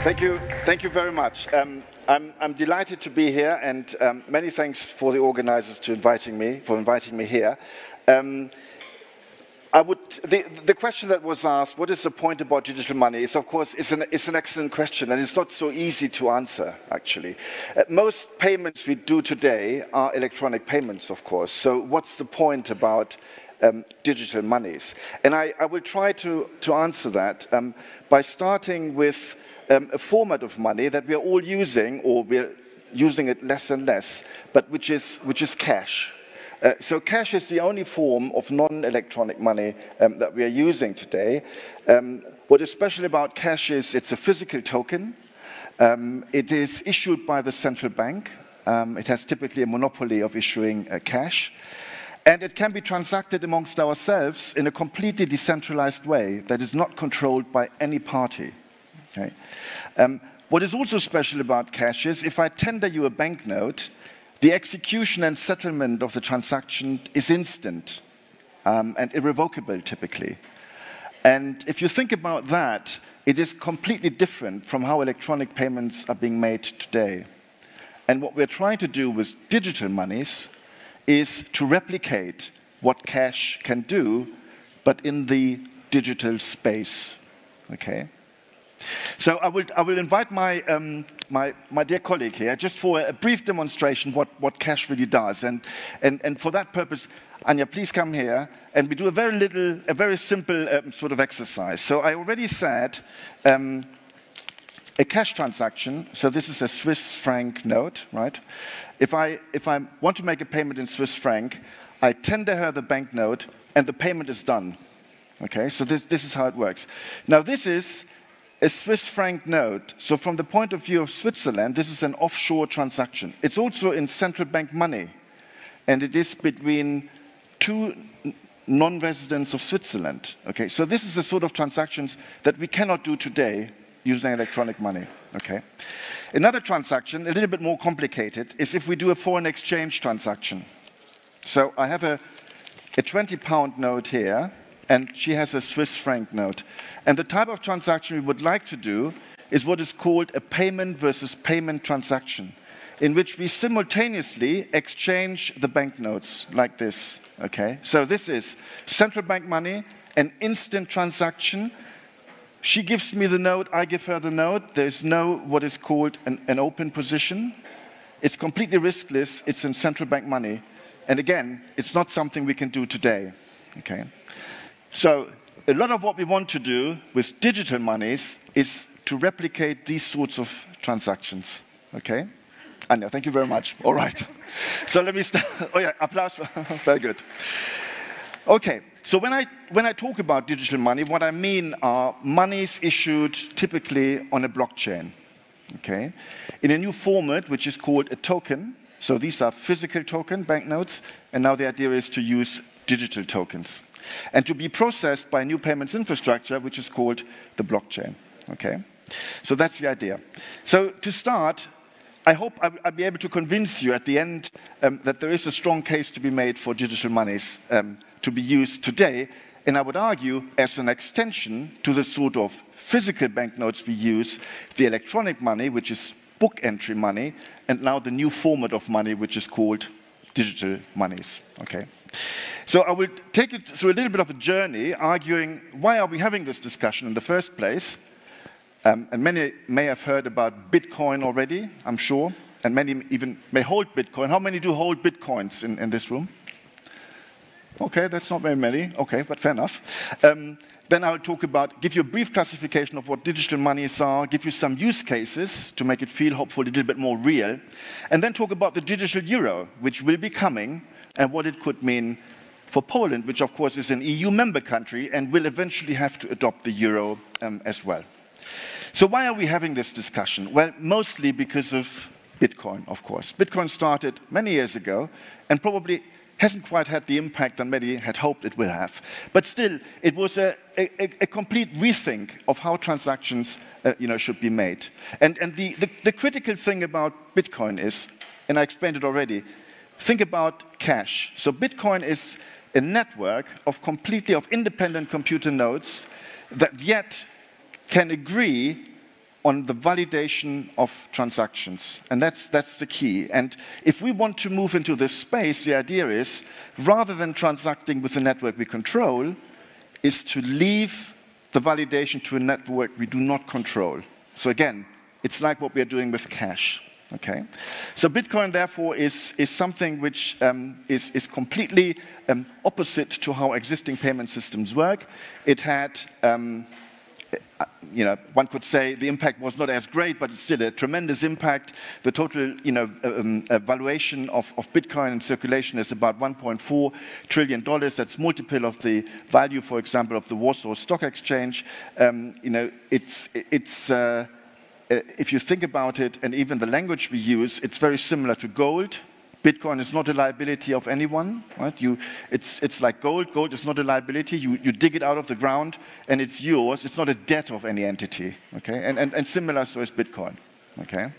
Thank you very much. I'm delighted to be here, and many thanks for the organizers for inviting me here. The question that was asked, what is the point about digital money, is of course it's an excellent question, and it's not so easy to answer actually. Most payments we do today are electronic payments, of course. So what's the point about digital monies? And I will try to answer that by starting with a format of money that we are all using, or we're using it less and less, but which is cash. So cash is the only form of non-electronic money that we are using today. What is special about cash is it's a physical token. It is issued by the central bank. It has typically a monopoly of issuing cash. And it can be transacted amongst ourselves in a completely decentralized way that is not controlled by any party. Okay? What is also special about cash is if I tender you a banknote, the execution and settlement of the transaction is instant and irrevocable typically. And if you think about that, it is completely different from how electronic payments are being made today. And what we're trying to do with digital monies is to replicate what cash can do, but in the digital space. Okay? So I will invite my dear colleague here just for a brief demonstration what cash really does. And for that purpose, Anja, please come here, and we do a very simple sort of exercise. So I already said a cash transaction, so this is a Swiss franc note, right? If I want to make a payment in Swiss franc, I tender her the banknote, and the payment is done. Okay, so this is how it works. Now this is a Swiss franc note, so from the point of view of Switzerland, this is an offshore transaction. It's also in central bank money, and it is between two non-residents of Switzerland. Okay, so this is the sort of transactions that we cannot do today using electronic money. Okay. Another transaction, a little bit more complicated, is if we do a foreign exchange transaction. So I have a 20-pound note here, and she has a Swiss franc note. And the type of transaction we would like to do is what is called a payment versus payment transaction, in which we simultaneously exchange the banknotes like this. Okay? So this is central bank money, an instant transaction. She gives me the note, I give her the note. There's no what is called an open position. It's completely riskless. It's in central bank money. And again, it's not something we can do today. Okay? So a lot of what we want to do with digital monies is to replicate these sorts of transactions. Okay? Anja, thank you very much. All right. So let me start. Oh yeah, applause. Very good. Okay. So when I talk about digital money, what I mean are monies issued typically on a blockchain. Okay? In a new format, which is called a token. So these are physical token banknotes, and now the idea is to use digital tokens, and to be processed by a new payments infrastructure, which is called the blockchain. Okay? So that's the idea. So to start, I hope I'll be able to convince you at the end that there is a strong case to be made for digital monies to be used today, and I would argue as an extension to the sort of physical banknotes we use, the electronic money, which is book entry money, and now the new format of money, which is called digital monies. Okay? So I will take you through a little bit of a journey, arguing why are we having this discussion in the first place. And many may have heard about Bitcoin already, I'm sure, and many even may hold Bitcoin. How many do hold Bitcoins in this room? Okay, that's not very many. Okay, but fair enough. Then I'll give you a brief classification of what digital monies are, give you some use cases to make it feel hopefully a little bit more real, and then talk about the digital euro, which will be coming, and what it could mean for Poland, which of course is an EU member country and will eventually have to adopt the euro as well. So why are we having this discussion? Well, mostly because of Bitcoin, of course. Bitcoin started many years ago and probably hasn't quite had the impact that many had hoped it will have. But still, it was a complete rethink of how transactions should be made. And the critical thing about Bitcoin is, and I explained it already, think about cash. So Bitcoin is a network of independent computer nodes that yet can agree on the validation of transactions. And that's the key. And if we want to move into this space, the idea is, rather than transacting with the network we control, is to leave the validation to a network we do not control. So again, it's like what we are doing with cash. Okay, so Bitcoin, therefore, is something which is completely opposite to how existing payment systems work. It had, one could say the impact was not as great, but it's still a tremendous impact. The total, valuation of Bitcoin in circulation is about $1.4 trillion. That's multiple of the value, for example, of the Warsaw Stock Exchange. If you think about it, and even the language we use, it's very similar to gold. Bitcoin is not a liability of anyone, right? It's like gold. Gold is not a liability. You dig it out of the ground, and it's yours. It's not a debt of any entity, okay? And similar, so is Bitcoin, okay?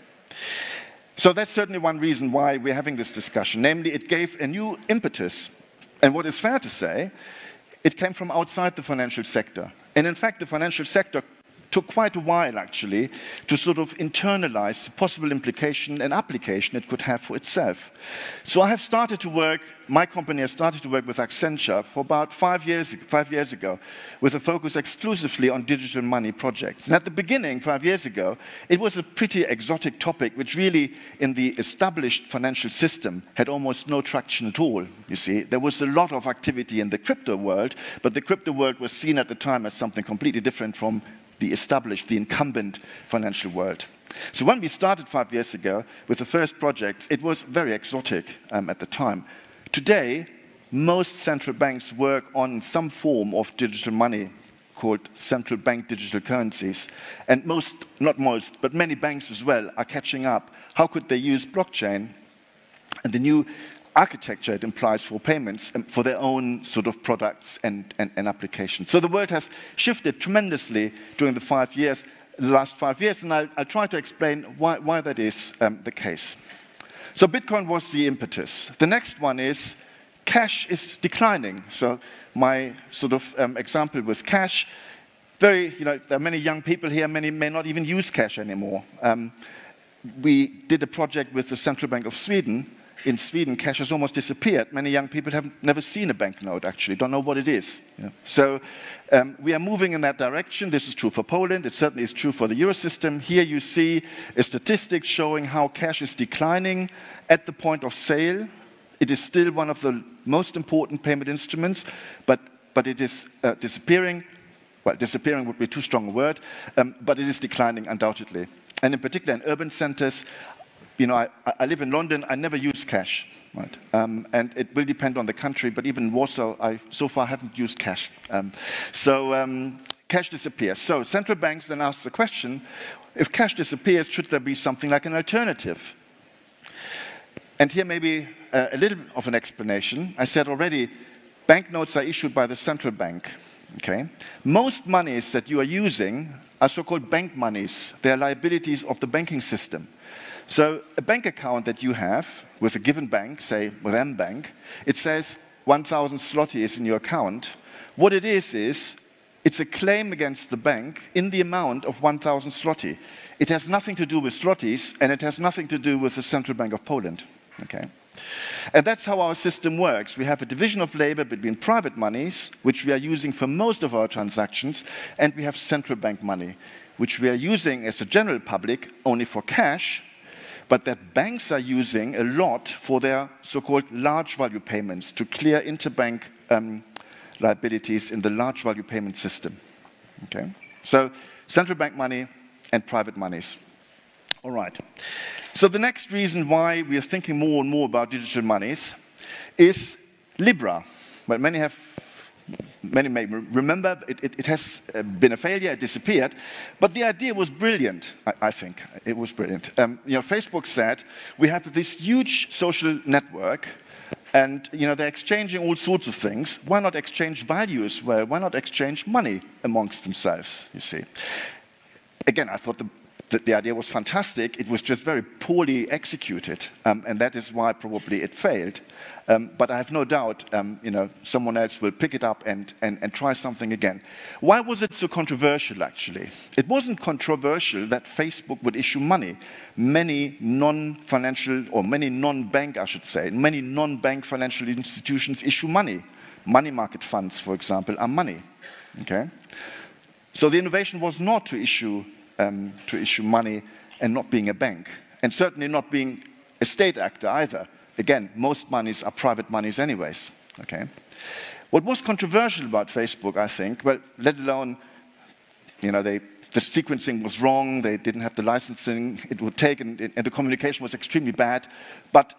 So that's certainly one reason why we're having this discussion. Namely, it gave a new impetus. And what is fair to say, it came from outside the financial sector. And in fact, the financial sector took quite a while, actually, to sort of internalize the possible implication and application it could have for itself. So I have started to work, my company has started to work with Accenture for about 5 years ago, with a focus exclusively on digital money projects. And at the beginning, 5 years ago, it was a pretty exotic topic, which really, in the established financial system, had almost no traction at all, you see. There was a lot of activity in the crypto world, but the crypto world was seen at the time as something completely different from the established, the incumbent financial world. So when we started 5 years ago with the first projects, it was very exotic at the time. Today, most central banks work on some form of digital money called central bank digital currencies. And not most, but many banks as well are catching up. How could they use blockchain and the new architecture it implies for payments and for their own sort of products and applications. So the world has shifted tremendously during the last 5 years, and I'll try to explain why that is the case. So Bitcoin was the impetus. The next one is cash is declining. So my sort of example with cash, there are many young people here, many may not even use cash anymore. We did a project with the Central Bank of Sweden. In Sweden, cash has almost disappeared. Many young people have never seen a banknote, actually, don't know what it is. Yeah. So we are moving in that direction. This is true for Poland. It certainly is true for the Eurosystem. Here you see a statistic showing how cash is declining at the point of sale. It is still one of the most important payment instruments, but it is disappearing. Well, disappearing would be too strong a word, but it is declining undoubtedly. And in particular in urban centers, I live in London, I never use cash, right? And it will depend on the country, but even in Warsaw, I so far haven't used cash. Cash disappears. So central banks then ask the question, if cash disappears, should there be something like an alternative? And here maybe a little of an explanation. I said already, banknotes are issued by the central bank, okay? Most monies that you are using are so-called bank monies. They are liabilities of the banking system. So a bank account that you have with a given bank, say with M Bank, it says 1,000 zloty is in your account. What it is it's a claim against the bank in the amount of 1,000 zloty. It has nothing to do with zlotys, and it has nothing to do with the Central Bank of Poland. Okay? And that's how our system works. We have a division of labor between private monies, which we are using for most of our transactions, and we have central bank money, which we are using as a general public only for cash, but that banks are using a lot for their so-called large value payments to clear interbank liabilities in the large value payment system. Okay? So central bank money and private monies. All right. So the next reason why we are thinking more and more about digital monies is Libra. Well, many may remember, it has been a failure, it disappeared, but the idea was brilliant, I think. It was brilliant. Facebook said, we have this huge social network, and they're exchanging all sorts of things. Why not exchange value as well? Why not exchange money amongst themselves, you see? Again, I thought the idea was fantastic. It was just very poorly executed, and that is why probably it failed. But I have no doubt, someone else will pick it up and try something again. Why was it so controversial, actually? It wasn't controversial that Facebook would issue money. Many non-financial, or many non-bank, I should say, many non-bank financial institutions issue money. Money market funds, for example, are money. Okay? So the innovation was not to issue money and not being a bank, and certainly not being a state actor either. Again, most monies are private monies anyways, okay? What was controversial about Facebook, I think, well, let alone, the sequencing was wrong, they didn't have the licensing it would take, and the communication was extremely bad, but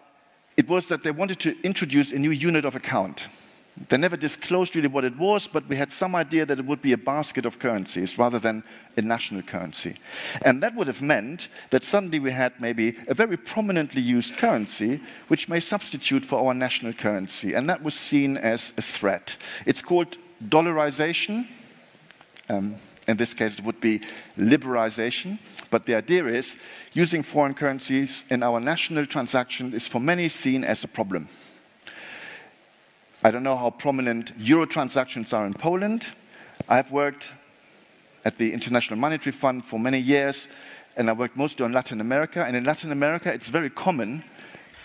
it was that they wanted to introduce a new unit of account. They never disclosed really what it was, but we had some idea that it would be a basket of currencies rather than a national currency. And that would have meant that suddenly we had maybe a very prominently used currency which may substitute for our national currency, and that was seen as a threat. It's called dollarization. In this case, it would be liberalization. But the idea is using foreign currencies in our national transaction is for many seen as a problem. I don't know how prominent euro transactions are in Poland. I've worked at the International Monetary Fund for many years, and I worked mostly on Latin America. And in Latin America, it's very common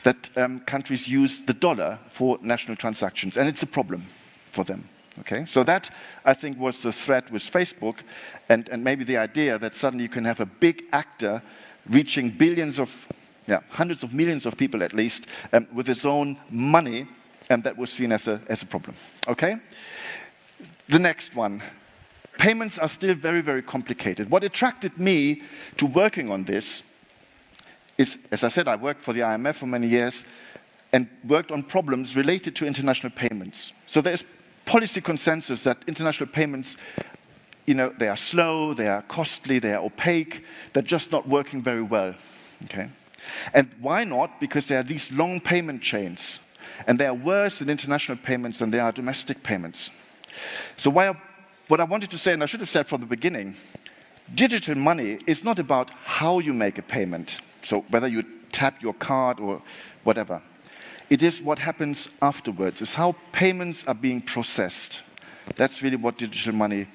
that countries use the dollar for national transactions, and it's a problem for them. Okay? So that, I think, was the threat with Facebook, and maybe the idea that suddenly you can have a big actor reaching billions of, hundreds of millions of people at least, with its own money, and that was seen as a problem. Okay? The next one. Payments are still very, very complicated. What attracted me to working on this is, as I said, I worked for the IMF for many years and worked on problems related to international payments. So there's policy consensus that international payments, they are slow, they are costly, they are opaque, they're just not working very well. Okay? And why not? Because there are these long payment chains. And they are worse in international payments than they are domestic payments. So what I wanted to say, and I should have said from the beginning, digital money is not about how you make a payment, so whether you tap your card or whatever. It is what happens afterwards. It's how payments are being processed. That's really what digital money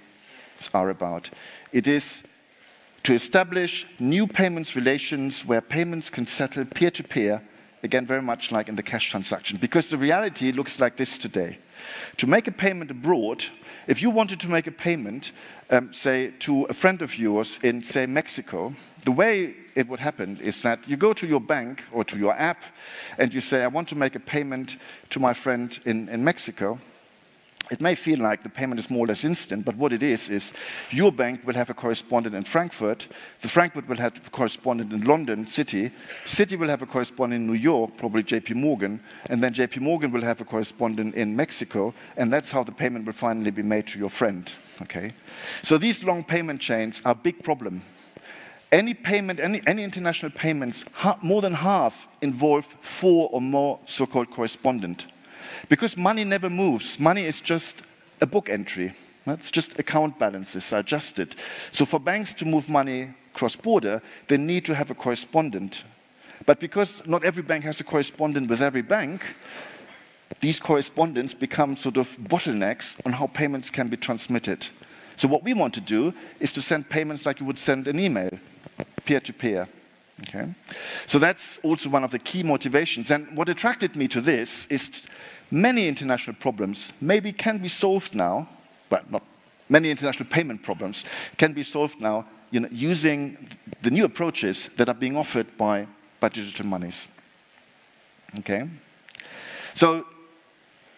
are about. It is to establish new payments relations where payments can settle peer-to-peer, again, very much like in the cash transaction, because the reality looks like this today. To make a payment abroad, if you wanted to make a payment, say, to a friend of yours in, say, Mexico, the way it would happen is that you go to your bank or to your app and you say, I want to make a payment to my friend in Mexico. It may feel like the payment is more or less instant, but what it is your bank will have a correspondent in Frankfurt, the Frankfurt will have a correspondent in London City, City will have a correspondent in New York, probably JP Morgan, and then JP Morgan will have a correspondent in Mexico, and that's how the payment will finally be made to your friend. Okay? So these long payment chains are a big problem. Any payment, any international payments, more than half involve 4 or more so-called correspondent. Because money never moves. Money is just a book entry. It's just account balances are adjusted. So for banks to move money cross-border, they need to have a correspondent. But because not every bank has a correspondent with every bank, these correspondents become sort of bottlenecks on how payments can be transmitted. So what we want to do is to send payments like you would send an email, peer-to-peer. Okay? So that's also one of the key motivations. And what attracted me to this is many international problems maybe can be solved now, well, not many international payment problems can be solved now using the new approaches that are being offered by digital monies. Okay? So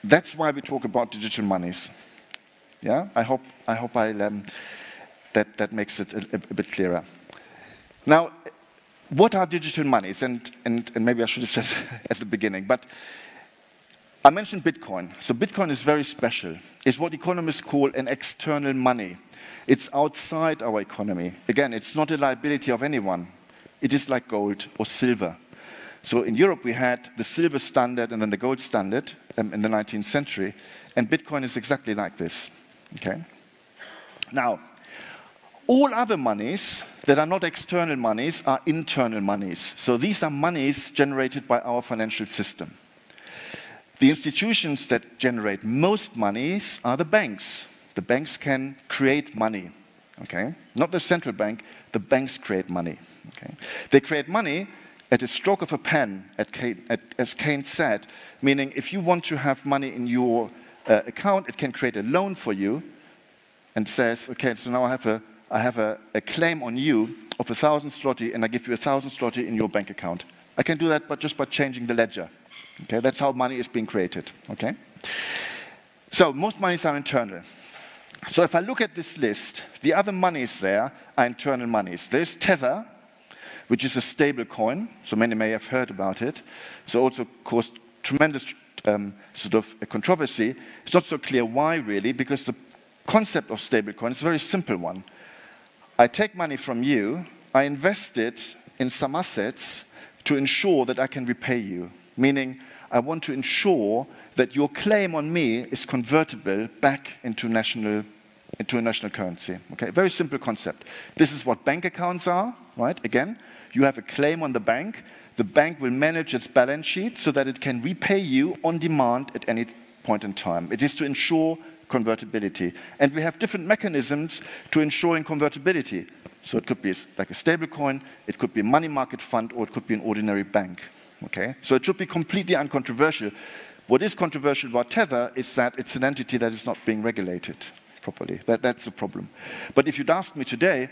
that's why we talk about digital monies. Yeah? I hope that makes it a bit clearer. Now, what are digital monies? And maybe I should have said at the beginning, but I mentioned Bitcoin. So Bitcoin is very special. It's what economists call an external money. It's outside our economy. Again, it's not a liability of anyone. It is like gold or silver. So in Europe, we had the silver standard and then the gold standard in the 19th century. And Bitcoin is exactly like this. Okay? Now, all other monies that are not external monies are internal monies. So these are monies generated by our financial system. The institutions that generate most monies are the banks. The banks can create money, okay? Not the central bank, the banks create money, okay? They create money at a stroke of a pen, as Keynes said, meaning if you want to have money in your account, it can create a loan for you and says, okay, so now I have a claim on you of 1,000 zloty and I give you 1,000 zloty in your bank account. I can do that just by changing the ledger. Okay, that's how money is being created, okay? So most monies are internal. So if I look at this list, the other monies there are internal monies. There's Tether, which is a stable coin, so many may have heard about it. So also caused tremendous sort of a controversy. It's not so clear why really, because the concept of stable coin is a very simple one. I take money from you, I invest it in some assets to ensure that I can repay you. Meaning, I want to ensure that your claim on me is convertible back into a national currency. Okay, very simple concept. This is what bank accounts are, right? Again, you have a claim on the bank will manage its balance sheet so that it can repay you on demand at any point in time. It is to ensure convertibility. And we have different mechanisms to ensuring convertibility. So it could be like a stable coin, it could be a money market fund, or it could be an ordinary bank. Okay? So it should be completely uncontroversial. What is controversial about Tether is that it's an entity that is not being regulated properly. That's the problem. But if you'd asked me today,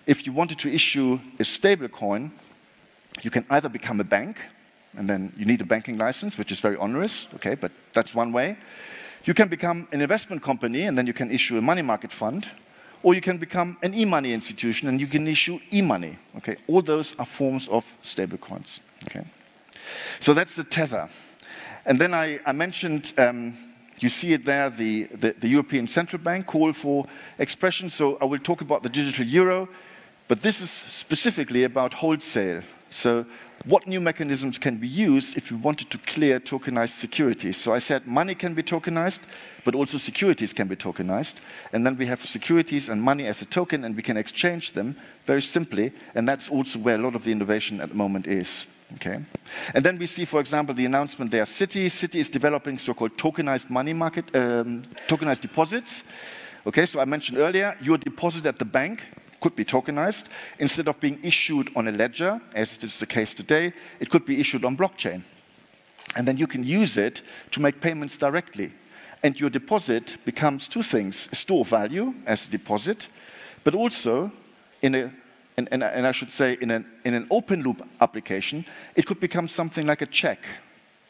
if you wanted to issue a stable coin, you can either become a bank, and then you need a banking license, which is very onerous, okay, but that's one way. You can become an investment company, and then you can issue a money market fund, or you can become an e-money institution, and you can issue e-money, okay? All those are forms of stable coins, okay? So that's the Tether. And then I mentioned, you see it there, the European Central Bank call for expression. So I will talk about the digital euro, but this is specifically about wholesale. So what new mechanisms can be used if we wanted to clear tokenized securities? So I said money can be tokenized, but also securities can be tokenized. And then we have securities and money as a token, and we can exchange them very simply. And that's also where a lot of the innovation at the moment is. Okay. And then we see, for example, the announcement there, Citi is developing so-called tokenized money market, tokenized deposits. Okay, so I mentioned earlier, your deposit at the bank could be tokenized. Instead of being issued on a ledger, as it is the case today, it could be issued on blockchain. And then you can use it to make payments directly. And your deposit becomes two things, a store of value as a deposit, but also and I should say, in an open loop application, it could become something like a check.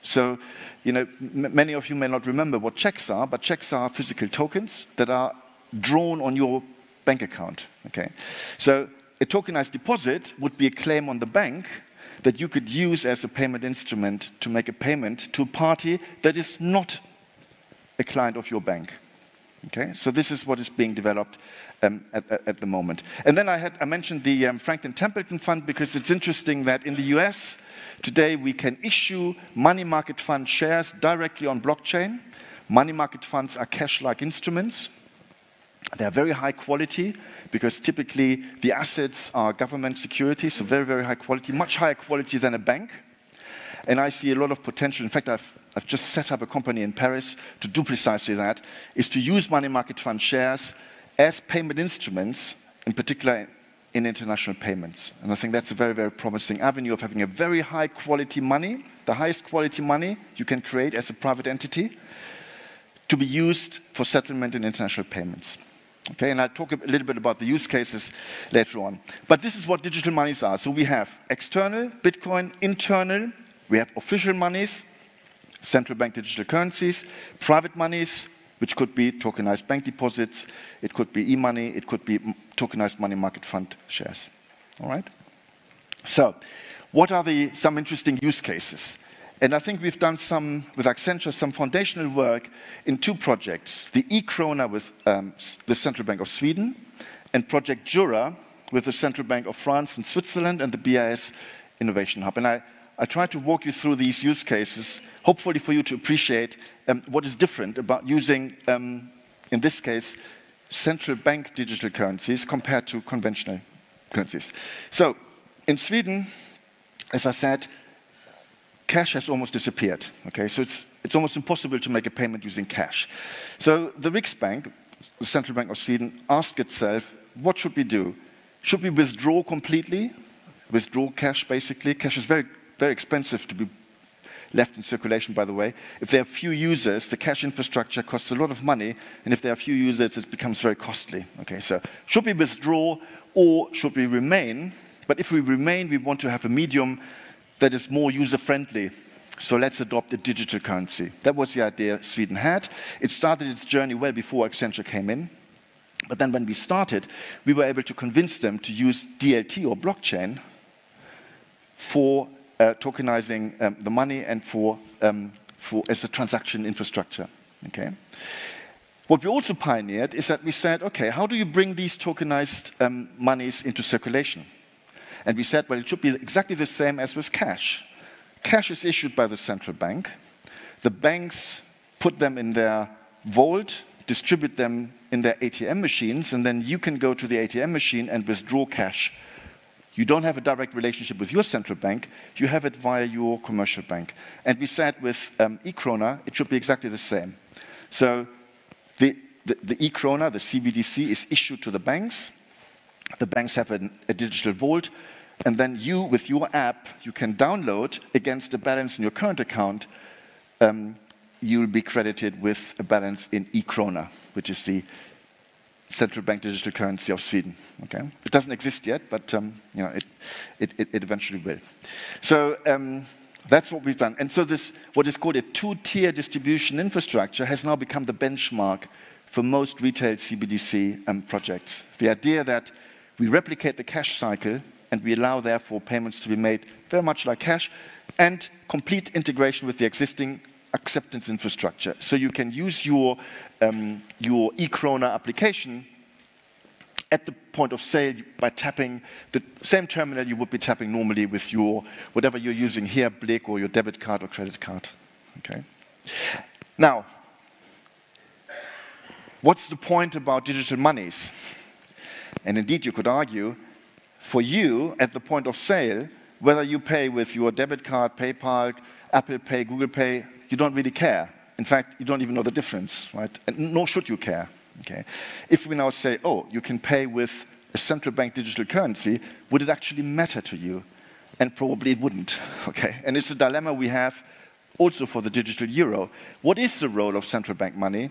So, you know, many of you may not remember what checks are, but checks are physical tokens that are drawn on your bank account. Okay, so a tokenized deposit would be a claim on the bank that you could use as a payment instrument to make a payment to a party that is not a client of your bank. Okay, so this is what is being developed at the moment. And then I mentioned the Franklin Templeton Fund because it's interesting that in the US, today we can issue money market fund shares directly on blockchain. Money market funds are cash-like instruments. They are very high quality because typically the assets are government securities, so very, very high quality, much higher quality than a bank. And I see a lot of potential. In fact, I've just set up a company in Paris to do precisely that, is to use money market fund shares as payment instruments, in particular in international payments. And I think that's a very, very promising avenue of having a very high quality money, the highest quality money you can create as a private entity, to be used for settlement in international payments. Okay, and I'll talk a little bit about the use cases later on. But this is what digital monies are. So we have external, Bitcoin, internal, we have official monies, central bank digital currencies, private monies, which could be tokenized bank deposits, it could be e-money, it could be tokenized money market fund shares. All right? So, what are some interesting use cases? And I think we've done with Accenture, some foundational work in two projects. The e-krona with the Central Bank of Sweden, and Project Jura with the Central Bank of France and Switzerland, and the BIS Innovation Hub. And I try to walk you through these use cases, hopefully for you to appreciate what is different about using, in this case, central bank digital currencies compared to conventional currencies. So, in Sweden, as I said, cash has almost disappeared. Okay, so it's almost impossible to make a payment using cash. So the Riksbank, the Central Bank of Sweden, asked itself, what should we do? Should we withdraw completely? Withdraw cash, basically. Cash is very, very expensive to be left in circulation, by the way. If there are few users, the cash infrastructure costs a lot of money, and if there are few users, it becomes very costly. Okay, so should we withdraw or should we remain? But if we remain, we want to have a medium that is more user-friendly. So let's adopt a digital currency. That was the idea Sweden had. It started its journey well before Accenture came in. But then when we started, we were able to convince them to use DLT or blockchain for tokenizing the money and as a transaction infrastructure. Okay. What we also pioneered is that we said, okay, how do you bring these tokenized monies into circulation? And we said, well, it should be exactly the same as with cash. Cash is issued by the central bank. The banks put them in their vault, distribute them in their ATM machines, and then you can go to the ATM machine and withdraw cash. You don't have a direct relationship with your central bank, you have it via your commercial bank. And we said with e-krona, it should be exactly the same. So the e-krona, the CBDC, is issued to the banks. The banks have a digital vault, and then you, with your app, you can download against a balance in your current account, you'll be credited with a balance in e-krona, which is the central bank digital currency of Sweden. Okay, it doesn't exist yet, but you know, it eventually will. So that's what we've done. And so this, what is called a two-tier distribution infrastructure, has now become the benchmark for most retail CBDC projects. The idea that we replicate the cash cycle and we allow, therefore, payments to be made very much like cash, and complete integration with the existing acceptance infrastructure. So you can use your e-krona application at the point of sale by tapping the same terminal you would be tapping normally with your, whatever you're using here, Blick, or your debit card or credit card. Okay. Now, what's the point about digital monies? And indeed, you could argue, for you, at the point of sale, whether you pay with your debit card, PayPal, Apple Pay, Google Pay, you don't really care. In fact, you don't even know the difference, right? And nor should you care. Okay. If we now say, oh, you can pay with a central bank digital currency, would it actually matter to you? And probably it wouldn't. Okay. And it's a dilemma we have also for the digital euro. What is the role of central bank money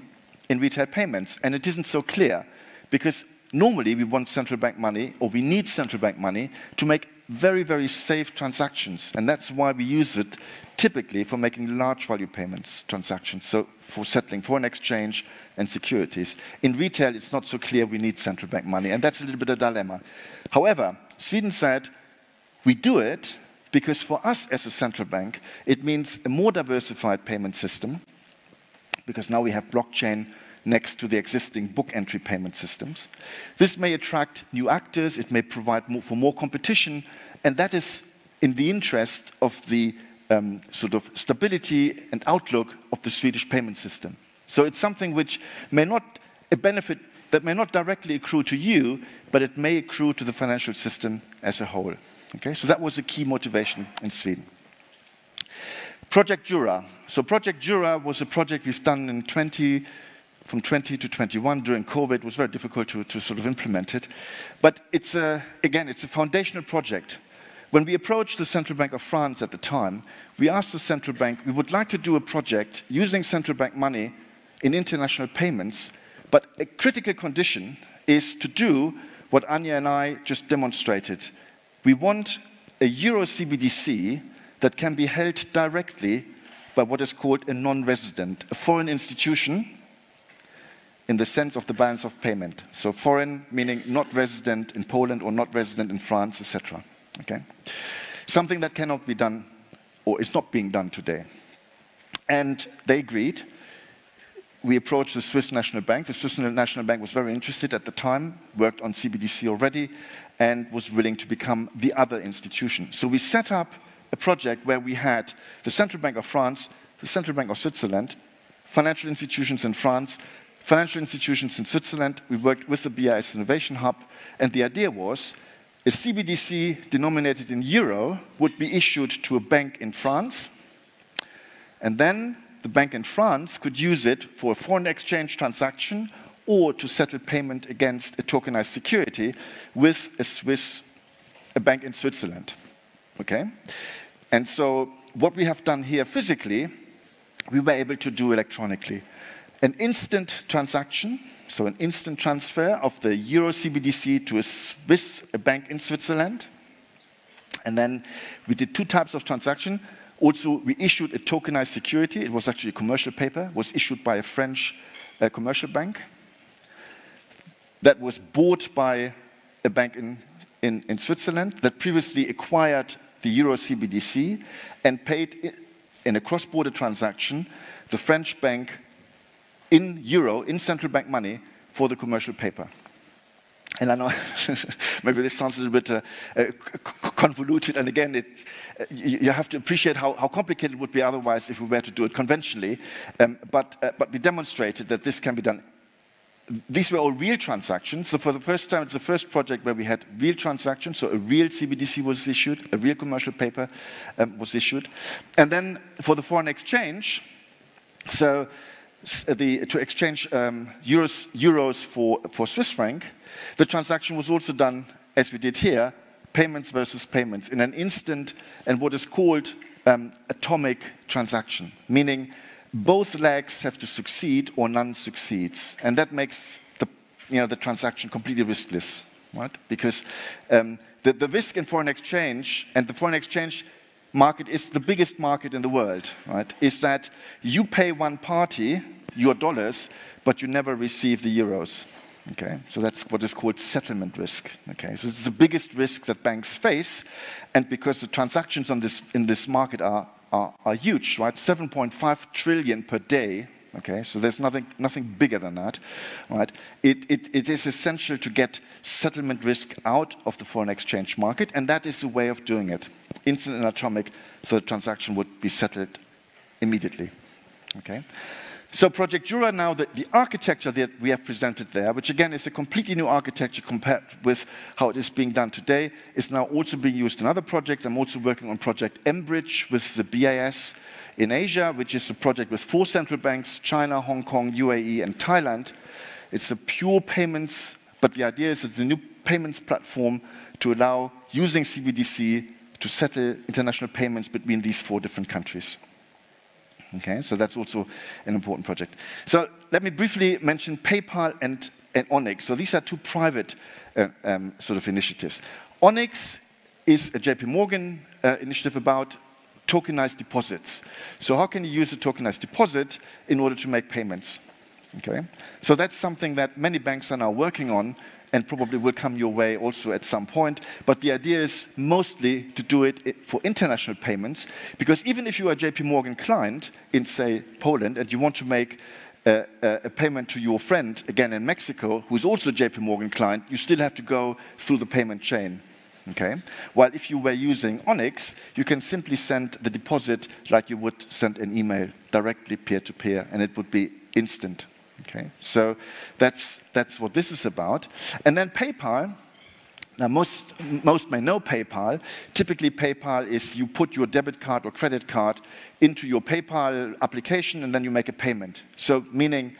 in retail payments? And it isn't so clear, because normally we want central bank money, or we need central bank money, to make very, very safe transactions. And that's why we use it typically for making large value payments transactions, so for settling foreign exchange and securities. In retail, it's not so clear we need central bank money, and that's a little bit of a dilemma. However, Sweden said, we do it because for us as a central bank, it means a more diversified payment system, because now we have blockchain next to the existing book entry payment systems. This may attract new actors, it may provide for more competition, and that is in the interest of the sort of stability and outlook of the Swedish payment system. So it's something which may not, a benefit that may not directly accrue to you, but it may accrue to the financial system as a whole. Okay, so that was a key motivation in Sweden. Project Jura. So Project Jura was a project we've done in from 20 to 21 during COVID. It was very difficult to sort of implement it. But it's again, it's a foundational project. When we approached the Central Bank of France at the time, we asked the central bank, we would like to do a project using central bank money in international payments, but a critical condition is to do what Anja and I just demonstrated. We want a Euro CBDC that can be held directly by what is called a non-resident, a foreign institution, in the sense of the balance of payment. So foreign meaning not resident in Poland or not resident in France, etc. Okay? Something that cannot be done, or is not being done today. And they agreed. We approached the Swiss National Bank. The Swiss National Bank was very interested at the time, worked on CBDC already, and was willing to become the other institution. So we set up a project where we had the Central Bank of France, the Central Bank of Switzerland, financial institutions in France, financial institutions in Switzerland. We worked with the BIS Innovation Hub, and the idea was, a CBDC denominated in euro would be issued to a bank in France, and then the bank in France could use it for a foreign exchange transaction or to settle payment against a tokenized security with a bank in Switzerland. Okay? And so what we have done here physically, we were able to do electronically. An instant transaction, so an instant transfer of the Euro CBDC to a bank in Switzerland. And then we did two types of transaction. Also, we issued a tokenized security. It was actually a commercial paper. It was issued by a French commercial bank that was bought by a bank in Switzerland that previously acquired the Euro CBDC and paid in a cross-border transaction the French bank in euro, in central bank money, for the commercial paper. And I know maybe this sounds a little bit convoluted, and again, you have to appreciate how complicated it would be otherwise if we were to do it conventionally, but we demonstrated that this can be done. These were all real transactions, so for the first time, it's the first project where we had real transactions, so a real CBDC was issued, a real commercial paper was issued. And then for the foreign exchange, so to exchange euros for Swiss franc, the transaction was also done, as we did here, payments versus payments, in an instant and what is called atomic transaction, meaning both legs have to succeed or none succeeds. And that makes the transaction completely riskless, right? Because the risk in foreign exchange, and the foreign exchange market is the biggest market in the world, right? Is that you pay one party your dollars, but you never receive the euros. Okay, so that's what is called settlement risk. Okay, so this is the biggest risk that banks face, and because the transactions in this market are huge, right? 7.5 trillion per day. Okay, so there's nothing bigger than that, right? It is essential to get settlement risk out of the foreign exchange market, and that is a way of doing it. Instant and atomic, so the transaction would be settled immediately. Okay. So Project Jura now, the architecture that we have presented there, which again is a completely new architecture compared with how it is being done today, is now also being used in other projects. I'm also working on Project M-Bridge with the BIS in Asia, which is a project with 4 central banks, China, Hong Kong, UAE, and Thailand. It's a pure payments, but the idea is it's a new payments platform to allow using CBDC to settle international payments between these 4 different countries. Okay, so that's also an important project. So let me briefly mention PayPal and Onyx. So these are 2 private sort of initiatives. Onyx is a JP Morgan initiative about tokenized deposits. So how can you use a tokenized deposit in order to make payments? Okay, so that's something that many banks are now working on, and probably will come your way also at some point. But the idea is mostly to do it for international payments, because even if you are a JP Morgan client in, say, Poland, and you want to make a payment to your friend, again in Mexico, who's also a JP Morgan client, you still have to go through the payment chain. Okay? While if you were using Onyx, you can simply send the deposit like you would send an email directly peer-to-peer, and it would be instant. Okay, so that's what this is about. And then PayPal. Now, most may know PayPal. Typically, PayPal is you put your debit card or credit card into your PayPal application, and then you make a payment. So, meaning,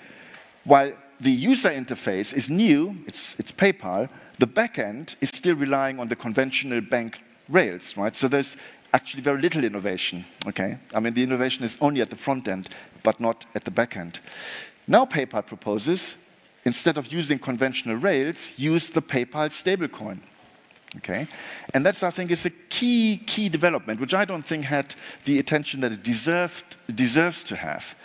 while the user interface is new, it's PayPal, the backend is still relying on the conventional bank rails, right? So there's actually very little innovation. Okay, I mean the innovation is only at the front end, but not at the back end. Now PayPal proposes, instead of using conventional rails, use the PayPal stablecoin. Okay? And that's, I think, is a key development, which I don't think had the attention that it deserves to have.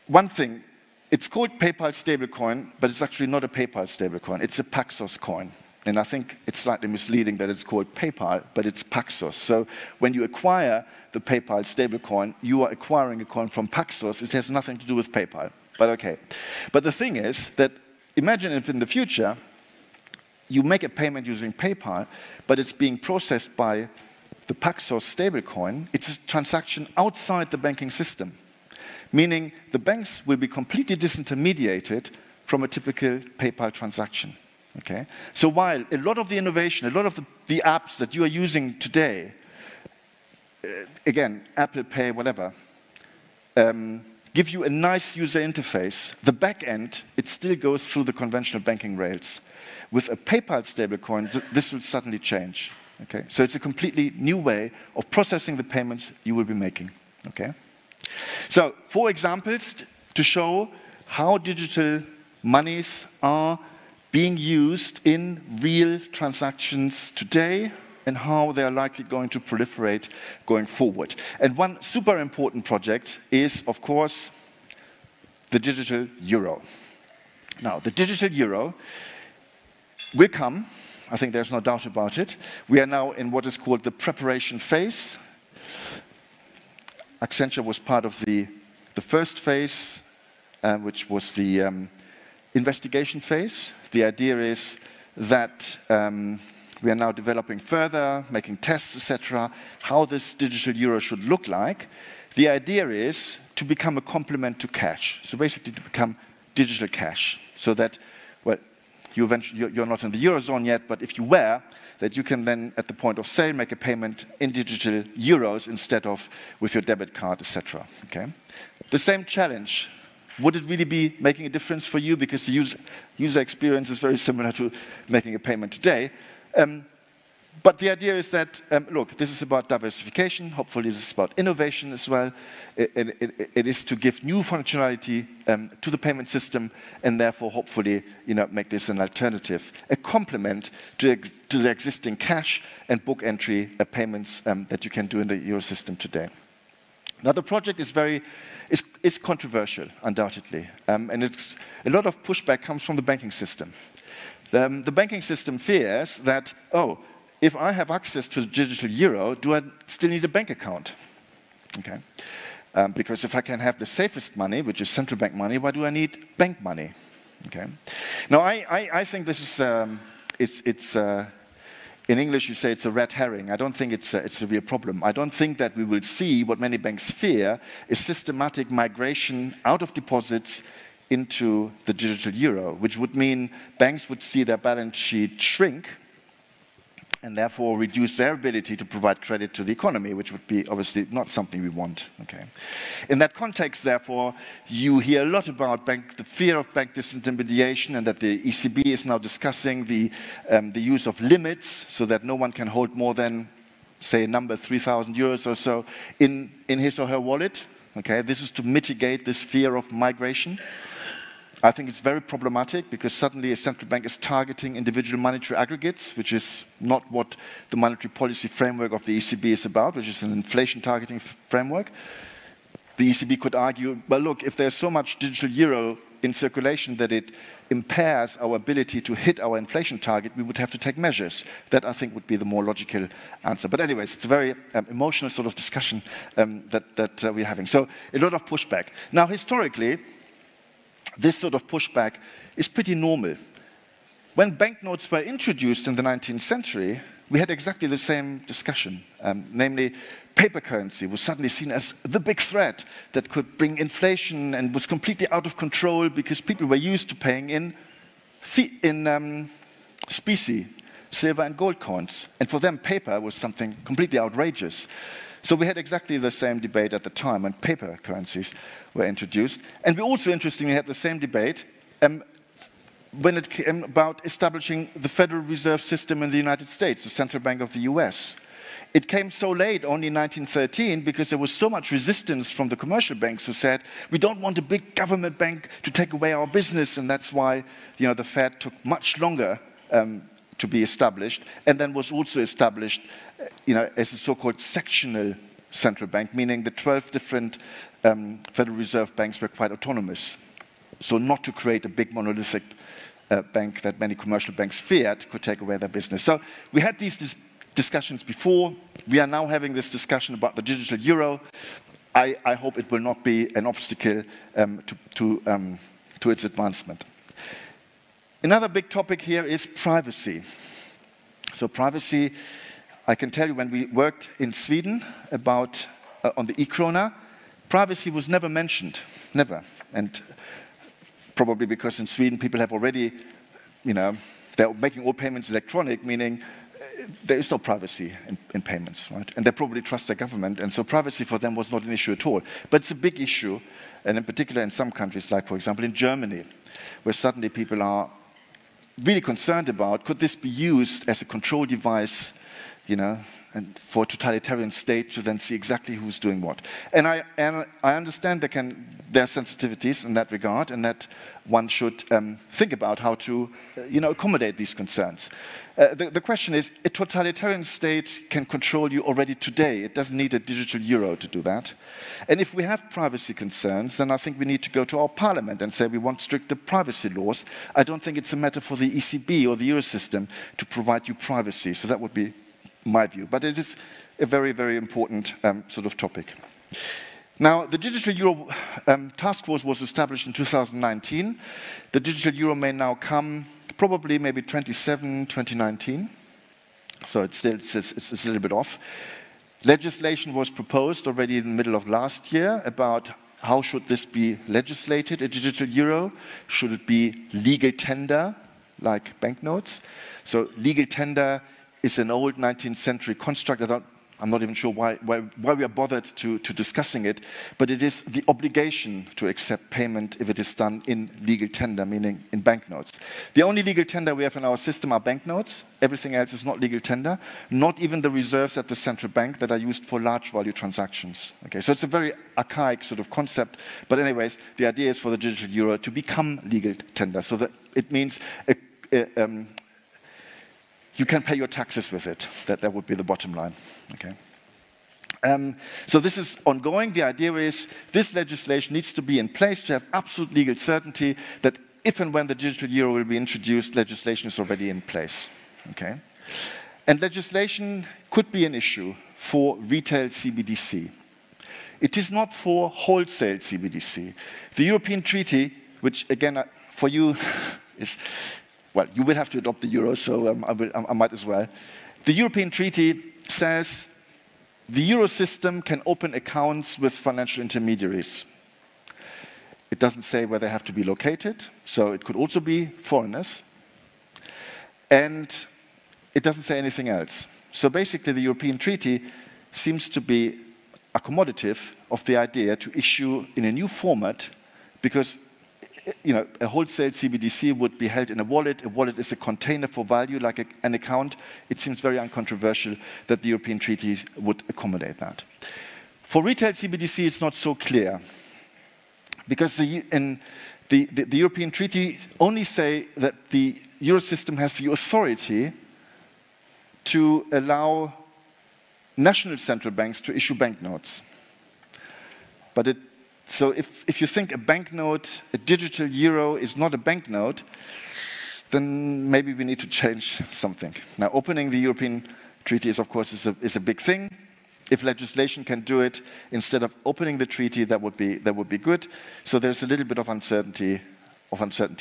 One thing, it's called PayPal stablecoin, but it's actually not a PayPal stablecoin. It's a Paxos coin. And I think it's slightly misleading that it's called PayPal, but it's Paxos. So when you acquire the PayPal stablecoin, you are acquiring a coin from Paxos. It has nothing to do with PayPal, but okay. But the thing is that imagine if in the future you make a payment using PayPal, but it's being processed by the Paxos stablecoin. It's a transaction outside the banking system, meaning the banks will be completely disintermediated from a typical PayPal transaction. Okay? So while a lot of the innovation, a lot of the apps that you are using today, again, Apple Pay, whatever, give you a nice user interface, the back end, it still goes through the conventional banking rails. With a PayPal stablecoin, this will suddenly change. Okay? So it's a completely new way of processing the payments you will be making. Okay? So 4 examples to show how digital monies are being used in real transactions today and how they are likely going to proliferate going forward. And one super important project is, of course, the digital euro. Now, the digital euro will come. I think there's no doubt about it. We are now in what is called the preparation phase. Accenture was part of the first phase, which was the investigation phase. The idea is that we are now developing further, making tests, etc., how this digital euro should look like. The idea is to become a complement to cash. So basically to become digital cash. So that, well, you're not in the Eurozone yet, but if you were, that you can then, at the point of sale, make a payment in digital euros instead of with your debit card, etc. Okay? The same challenge. Would it really be making a difference for you? Because the user experience is very similar to making a payment today. But the idea is that, look, this is about diversification. Hopefully this is about innovation as well. It is to give new functionality to the payment system and therefore hopefully make this an alternative, a complement to the existing cash and book entry payments that you can do in the Euro system today. Now the project is controversial, undoubtedly, and a lot of pushback comes from the banking system. The banking system fears that, oh, if I have access to the digital euro, do I still need a bank account? Okay. Because if I can have the safest money, which is central bank money, why do I need bank money? Okay. Now, I think this is, in English you say it's a red herring. I don't think it's a real problem. I don't think that we will see what many banks fear is systematic migration out of deposits into the digital euro, which would mean banks would see their balance sheet shrink and therefore reduce their ability to provide credit to the economy, which would be obviously not something we want. Okay. In that context, therefore, you hear a lot about the fear of bank disintermediation and that the ECB is now discussing the use of limits so that no one can hold more than, say, a number 3,000 euros or so in his or her wallet. Okay. This is to mitigate this fear of migration. I think it's very problematic because suddenly a central bank is targeting individual monetary aggregates, which is not what the monetary policy framework of the ECB is about, which is an inflation targeting framework. The ECB could argue, well, look, if there's so much digital euro in circulation that it impairs our ability to hit our inflation target, we would have to take measures. That, I think, would be the more logical answer. But anyways, it's a very emotional sort of discussion that we're having. So a lot of pushback. Now, historically, this sort of pushback is pretty normal. When banknotes were introduced in the 19th century, we had exactly the same discussion. Namely, paper currency was suddenly seen as the big threat that could bring inflation and was completely out of control because people were used to paying in specie, silver and gold coins. And for them, paper was something completely outrageous. So we had exactly the same debate at the time when paper currencies were introduced. And we also, interestingly, had the same debate when it came about establishing the Federal Reserve System in the United States, the central bank of the US. It came so late, only in 1913, because there was so much resistance from the commercial banks who said, we don't want a big government bank to take away our business, and that's why the Fed took much longer to be established, and then was also established as a so-called sectional central bank, meaning the 12 different Federal Reserve banks were quite autonomous. So not to create a big monolithic bank that many commercial banks feared could take away their business. So we had these discussions before. We are now having this discussion about the digital euro. I hope it will not be an obstacle to its advancement. Another big topic here is privacy. So privacy, I can tell you when we worked in Sweden about on the e-krona, privacy was never mentioned, never. And probably because in Sweden people have already, They're making all payments electronic, meaning there is no privacy in payments, right? And they probably trust their government, and so privacy for them was not an issue at all. But it's a big issue, and in particular in some countries, like, for example, in Germany, where suddenly people are really concerned about, could this be used as a control device, you know, and for a totalitarian state to then see exactly who's doing what. And I understand there are sensitivities in that regard, and that one should think about how to, accommodate these concerns. The question is, a totalitarian state can control you already today. It doesn't need a digital euro to do that. And if we have privacy concerns, then I think we need to go to our parliament and say we want stricter privacy laws. I don't think it's a matter for the ECB or the Eurosystem to provide you privacy. So that would be my view. But it is a very, very important sort of topic. Now, the Digital Euro Task Force was established in 2019. The Digital Euro may now come probably maybe 2019. So it's a little bit off. Legislation was proposed already in the middle of last year about how should this be legislated, a digital euro. Should it be legal tender, like banknotes? So legal tender is an old 19th century construct. I'm not even sure why we are bothered to discussing it, but it is the obligation to accept payment if it is done in legal tender, meaning in banknotes. The only legal tender we have in our system are banknotes. Everything else is not legal tender, not even the reserves at the central bank that are used for large value transactions. Okay, so it's a very archaic sort of concept, but anyways, the idea is for the digital euro to become legal tender, so that it means you can pay your taxes with it. That would be the bottom line. Okay. So this is ongoing. The idea is this legislation needs to be in place to have absolute legal certainty that if and when the digital euro will be introduced, legislation is already in place. Okay. And legislation could be an issue for retail CBDC. It is not for wholesale CBDC. The European Treaty, which again for you is, well, you will have to adopt the euro, so I might as well. The European Treaty says the euro system can open accounts with financial intermediaries. It doesn't say where they have to be located, so it could also be foreigners. And it doesn't say anything else. So basically, the European Treaty seems to be accommodative of the idea to issue in a new format, because a wholesale CBDC would be held in a wallet. A wallet is a container for value, like an account. It seems very uncontroversial that the European treaties would accommodate that. For retail CBDC, it's not so clear, because the European treaty only say that the euro system has the authority to allow national central banks to issue banknotes. But so if you think a banknote, a digital euro is not a banknote, then maybe we need to change something. Now, opening the European treaty is, of course, is a big thing. If legislation can do it instead of opening the treaty, that would be good. So there's a little bit of uncertainty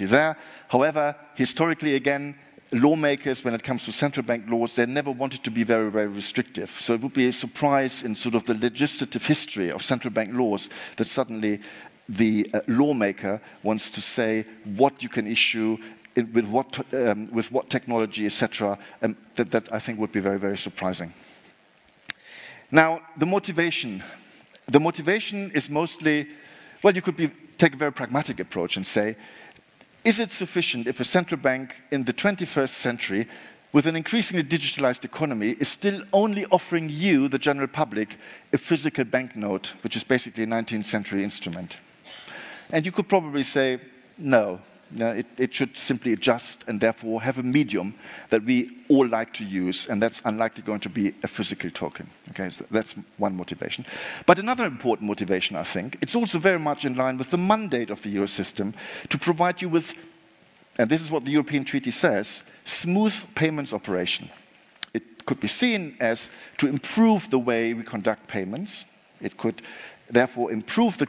there. However, historically, again, lawmakers, when it comes to central bank laws, they never wanted to be very, very restrictive. So it would be a surprise in sort of the legislative history of central bank laws that suddenly the lawmaker wants to say what you can issue, with what technology, etc. That I think would be very, very surprising. Now, the motivation. The motivation is mostly, well, you could take a very pragmatic approach and say, is it sufficient if a central bank in the 21st century, with an increasingly digitalized economy, is still only offering you, the general public, a physical banknote, which is basically a 19th century instrument? And you could probably say, no, it should simply adjust and therefore have a medium that we all like to use, and that's unlikely going to be a physical token. Okay, so that's one motivation. But another important motivation, I think, it's also very much in line with the mandate of the euro system to provide you with, and this is what the European Treaty says, smooth payments operation. It could be seen as to improve the way we conduct payments. It could therefore improve the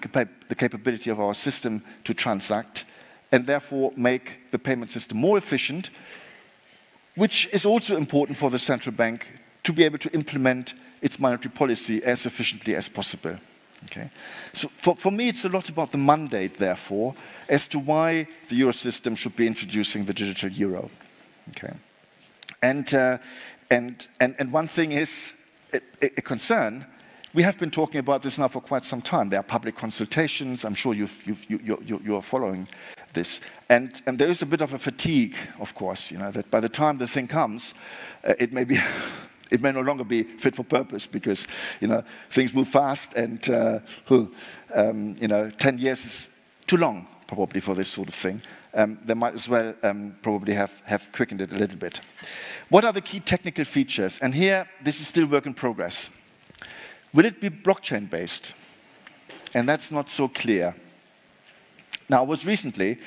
capability of our system to transact, and therefore make the payment system more efficient, which is also important for the central bank to be able to implement its monetary policy as efficiently as possible. Okay? So for me, it's a lot about the mandate, therefore, as to why the euro system should be introducing the digital euro. Okay, and one thing is a concern. We have been talking about this now for quite some time. There are public consultations. I'm sure you are following this, and there is a bit of a fatigue, of course. You know that by the time the thing comes, it may no longer be fit for purpose because things move fast, and 10 years is too long probably for this sort of thing. They might as well probably have quickened it a little bit. What are the key technical features? And here, this is still work in progress. Will it be blockchain-based? And that's not so clear. Now, I was recently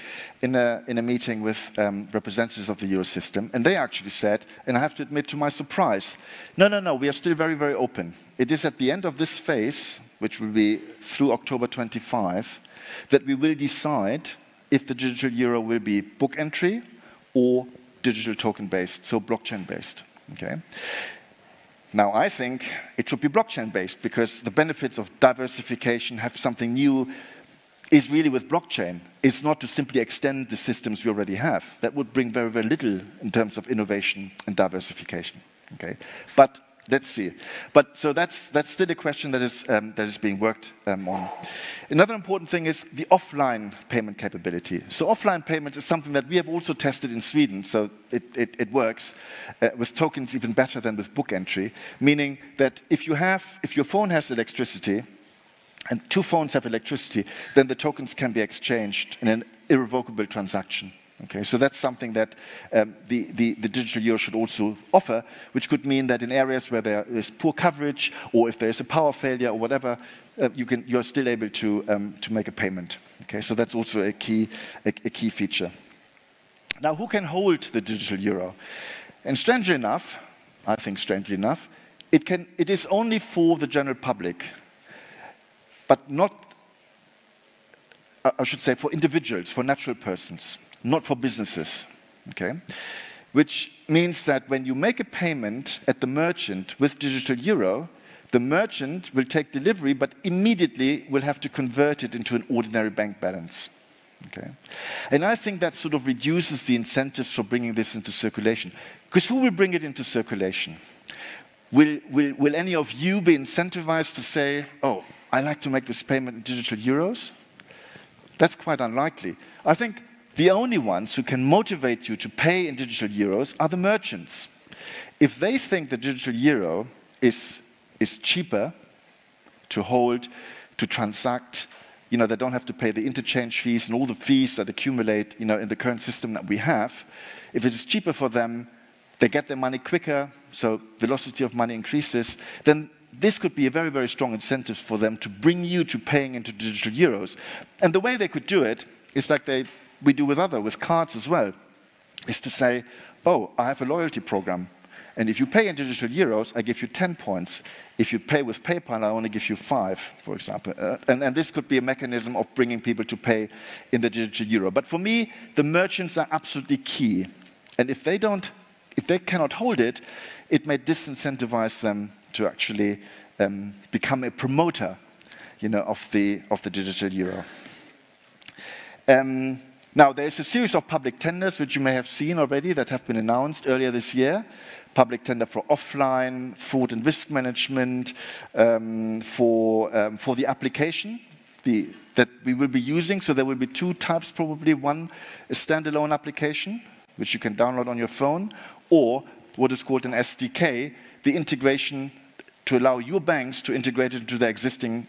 in a meeting with representatives of the Eurosystem, and they actually said, and I have to admit to my surprise, no, we are still very, very open. It is at the end of this phase, which will be through October 25, that we will decide if the digital euro will be book entry or digital token-based, so blockchain-based. Okay. Now, I think it should be blockchain-based because the benefits of diversification, have something new, is really with blockchain. It's not to simply extend the systems we already have. That would bring very, very little in terms of innovation and diversification. Okay, but let's see. But so that's still a question that is being worked on. Another important thing is the offline payment capability. So offline payments is something that we have also tested in Sweden. So it works with tokens even better than with book entry, meaning that if your phone has electricity and two phones have electricity, then the tokens can be exchanged in an irrevocable transaction. Okay, so that's something that the digital euro should also offer, which could mean that in areas where there is poor coverage, or if there is a power failure or whatever, you're still able to make a payment. Okay, so that's also a key feature. Now, who can hold the digital euro? And strangely enough, I think strangely enough, it is only for the general public, but not, I should say, for individuals, for natural persons. Not for businesses, okay? Which means that when you make a payment at the merchant with digital euro, the merchant will take delivery, but immediately will have to convert it into an ordinary bank balance, okay? And I think that sort of reduces the incentives for bringing this into circulation. Because who will bring it into circulation? Will any of you be incentivized to say, oh, I like to make this payment in digital euros? That's quite unlikely. I think the only ones who can motivate you to pay in digital euros are the merchants. If they think the digital euro is cheaper to hold, to transact, they don't have to pay the interchange fees and all the fees that accumulate, in the current system that we have. If it is cheaper for them, they get their money quicker, so velocity of money increases, then this could be a very, very strong incentive for them to bring you to paying into digital euros. And the way they could do it is like we do with cards as well, is to say, oh, I have a loyalty program, and if you pay in digital euros, I give you 10 points. If you pay with PayPal, I only give you 5, for example. And this could be a mechanism of bringing people to pay in the digital euro. But for me, the merchants are absolutely key. And if they cannot hold it, it may disincentivize them to actually become a promoter, of the digital euro. Now, there's a series of public tenders, which you may have seen already, that have been announced earlier this year. Public tender for offline, fraud and risk management, for the application that we will be using. So there will be two types probably. One, a standalone application, which you can download on your phone, or what is called an SDK, the integration to allow your banks to integrate it into their existing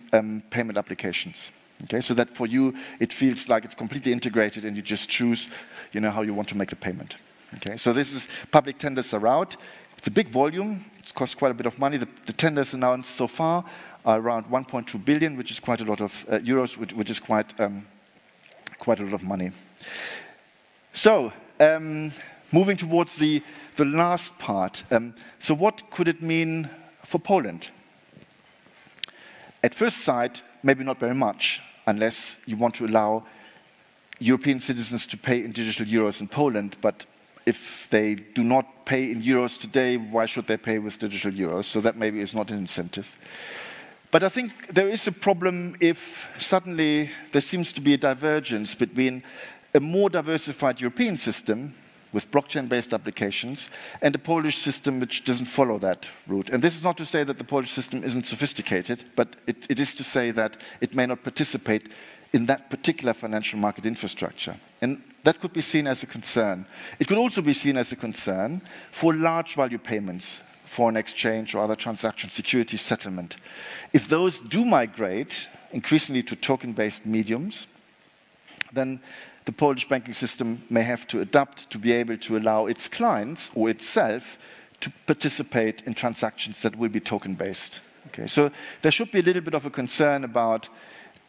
payment applications. Okay, so that for you, it feels like it's completely integrated and you just choose, how you want to make the payment. Okay, so this is public tenders are out. It's a big volume. It costs quite a bit of money. The tenders announced so far are around 1.2 billion, which is quite a lot of euros, which is quite a lot of money. So, moving towards the last part. So what could it mean for Poland? At first sight, maybe not very much, unless you want to allow European citizens to pay in digital euros in Poland. But if they do not pay in euros today, why should they pay with digital euros? So that maybe is not an incentive. But I think there is a problem if suddenly there seems to be a divergence between a more diversified European system with blockchain-based applications, and a Polish system which doesn't follow that route. And this is not to say that the Polish system isn't sophisticated, but it is to say that it may not participate in that particular financial market infrastructure. And that could be seen as a concern. It could also be seen as a concern for large value payments, foreign exchange or other transaction security settlement. If those do migrate increasingly to token-based mediums, then the Polish banking system may have to adapt to be able to allow its clients or itself to participate in transactions that will be token-based. Okay, so there should be a little bit of a concern about,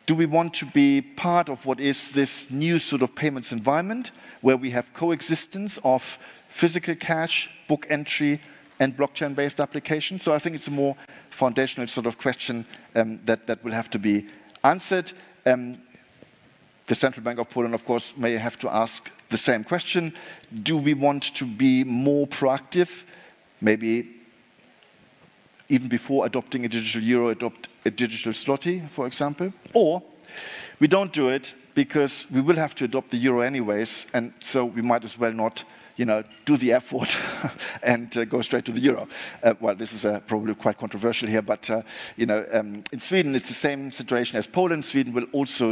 do we want to be part of what is this new sort of payments environment where we have coexistence of physical cash, book entry, and blockchain-based applications? So I think it's a more foundational sort of question that will have to be answered. The Central Bank of Poland, of course, may have to ask the same question. Do we want to be more proactive, maybe even before adopting a digital euro, adopt a digital zloty, for example? Or we don't do it because we will have to adopt the euro anyways, and so we might as well not, do the effort and go straight to the euro. Well, this is probably quite controversial here, but in Sweden it's the same situation as Poland. Sweden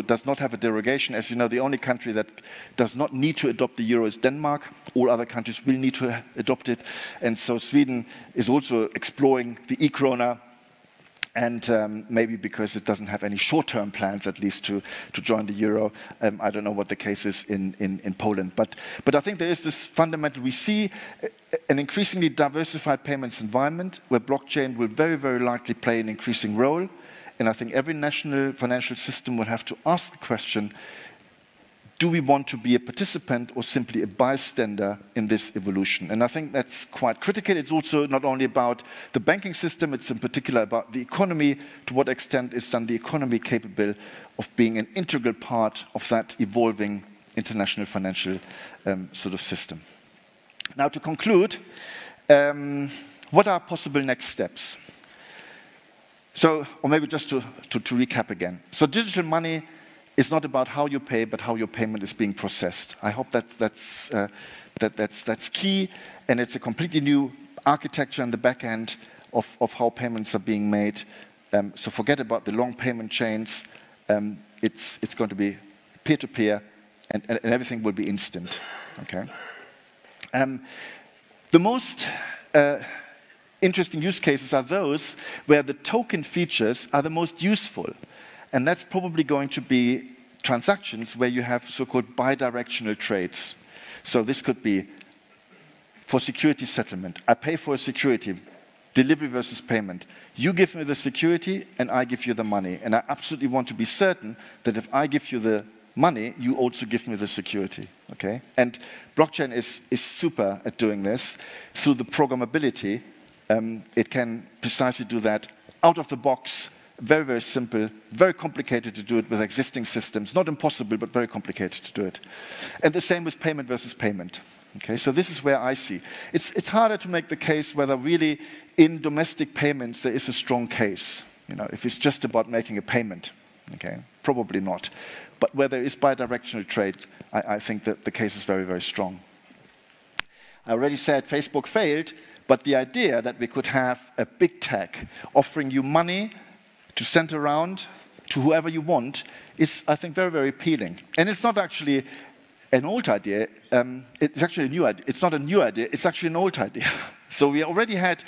does not have a derogation. As you know, the only country that does not need to adopt the euro is Denmark. All other countries will need to adopt it, and so Sweden is also exploring the e-krona. And maybe because it doesn't have any short-term plans, at least, to join the euro. I don't know what the case is in Poland. But I think there is this fundamental, we see an increasingly diversified payments environment where blockchain will very, very likely play an increasing role. And I think every national financial system will have to ask the question, do we want to be a participant or simply a bystander in this evolution? And I think that's quite critical. It's also not only about the banking system, it's in particular about the economy. To what extent is then the economy capable of being an integral part of that evolving international financial sort of system? Now, to conclude, what are possible next steps? So, or maybe just to recap again. So digital money is not about how you pay, but how your payment is being processed. I hope that's key, and it's a completely new architecture on the back end of how payments are being made. So forget about the long payment chains. It's going to be peer-to-peer, and everything will be instant. Okay. The most interesting use cases are those where the token features are the most useful. And that's probably going to be transactions where you have so-called bidirectional trades. So this could be for security settlement. I pay for a security, delivery versus payment. You give me the security and I give you the money. And I absolutely want to be certain that if I give you the money, you also give me the security. Okay? And blockchain is super at doing this. Through the programmability, it can precisely do that out of the box. Very, very simple, very complicated to do it with existing systems. Not impossible, but very complicated to do it. And the same with payment versus payment. Okay, so this is where I see. It's harder to make the case whether really in domestic payments there is a strong case. If it's just about making a payment. Okay, probably not. But where there is bidirectional trade, I think that the case is very, very strong. I already said Facebook failed, but the idea that we could have a big tech offering you money to send around to whoever you want is, I think, very, very appealing. And it's not actually an old idea. It's actually a new idea. It's not a new idea. It's actually an old idea. So we already had,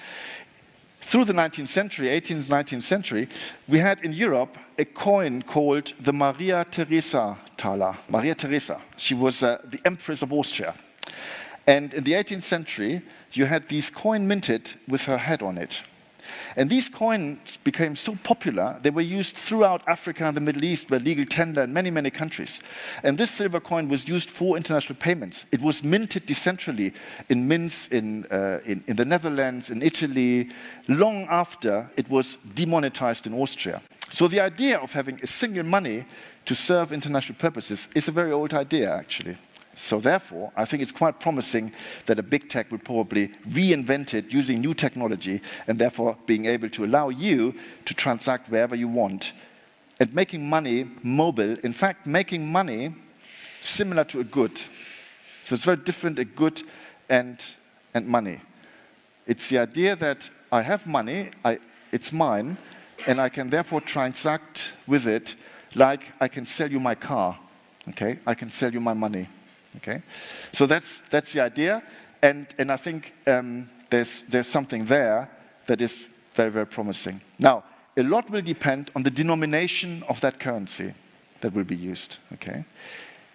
through the 19th century, 18th, 19th century, we had in Europe a coin called the Maria Theresa Thaler. Maria Theresa. She was the Empress of Austria. And in the 18th century, you had these coins minted with her head on it. And these coins became so popular, they were used throughout Africa and the Middle East, where legal tender in many, many countries. And this silver coin was used for international payments. It was minted decentrally in mints in the Netherlands, in Italy, long after it was demonetized in Austria. So the idea of having a single money to serve international purposes is a very old idea, actually. So therefore, I think it's quite promising that a big tech will probably reinvent it using new technology and therefore being able to allow you to transact wherever you want and making money mobile, in fact, making money similar to a good. So it's very different, a good and money. It's the idea that I have money, it's mine, and I can therefore transact with it like I can sell you my car, okay? I can sell you my money, okay? So that's the idea, and I think there's something there that is very, very promising. Now, a lot will depend on the denomination of that currency that will be used, okay?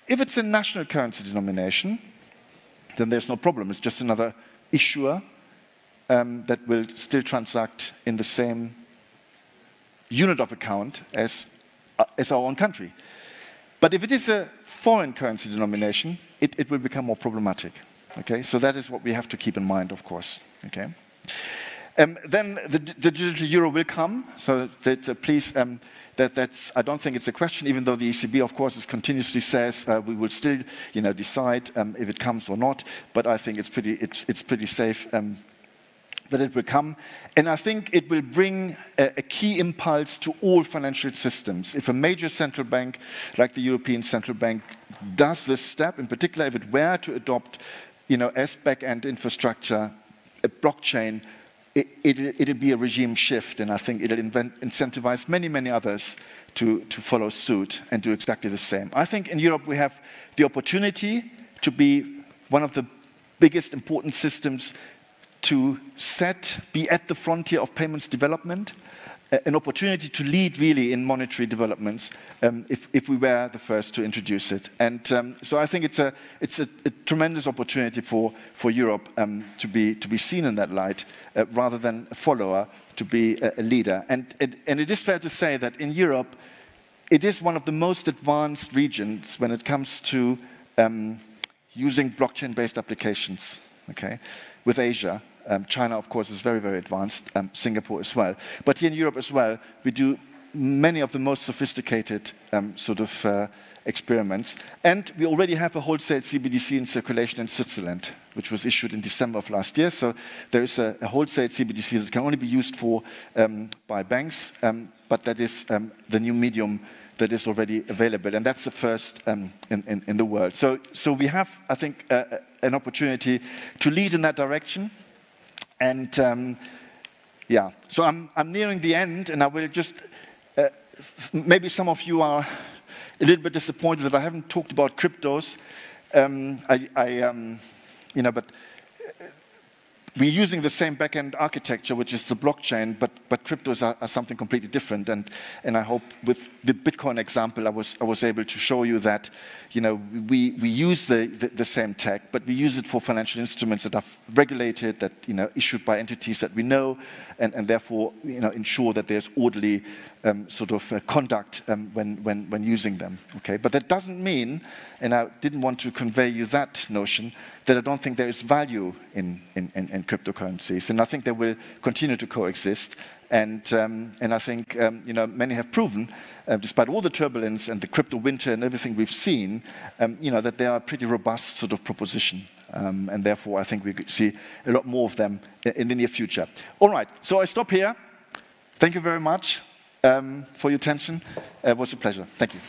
If it's a national currency denomination, then there's no problem. It's just another issuer that will still transact in the same unit of account as our own country. But if it is a foreign currency denomination, it will become more problematic. Okay, so that is what we have to keep in mind, of course. Okay, then the digital euro will come. So that, please, that's. I don't think it's a question, even though the ECB, of course, continuously says we will still, decide if it comes or not. But I think it's pretty safe. That it will come, and I think it will bring a key impulse to all financial systems. If a major central bank, like the European Central Bank, does this step, in particular if it were to adopt, as back-end infrastructure, a blockchain, it'll be a regime shift, and I think it'll incentivize many others to follow suit and do exactly the same. I think in Europe we have the opportunity to be one of the biggest important systems to be at the frontier of payments development, an opportunity to lead really in monetary developments if we were the first to introduce it. And so I think it's a tremendous opportunity for Europe to be seen in that light, rather than a follower, to be a leader. And it is fair to say that in Europe, it is one of the most advanced regions when it comes to using blockchain-based applications, okay, with Asia. China, of course, is very, very advanced, Singapore as well. But here in Europe as well, we do many of the most sophisticated experiments. And we already have a wholesale CBDC in circulation in Switzerland, which was issued in December of last year. So there is a wholesale CBDC that can only be used by banks, but that is the new medium that is already available. And that's the first in the world. So we have, I think, an opportunity to lead in that direction. And yeah, so I'm nearing the end, and I will just, maybe some of you are a little bit disappointed that I haven't talked about cryptos. But we're using the same back-end architecture, which is the blockchain, but cryptos are something completely different. And I hope with the Bitcoin example, I was able to show you that, we use the same tech, but we use it for financial instruments that are regulated, that issued by entities that we know, and therefore ensure that there's orderly conduct when using them. Okay, but that doesn't mean, and I didn't want to convey you that notion, that I don't think there is value in cryptocurrencies, and I think they will continue to coexist. And I think many have proven, despite all the turbulence and the crypto winter and everything we've seen, that they are a pretty robust proposition. And therefore, I think we could see a lot more of them in the near future. All right, so I stop here. Thank you very much for your attention. It was a pleasure. Thank you.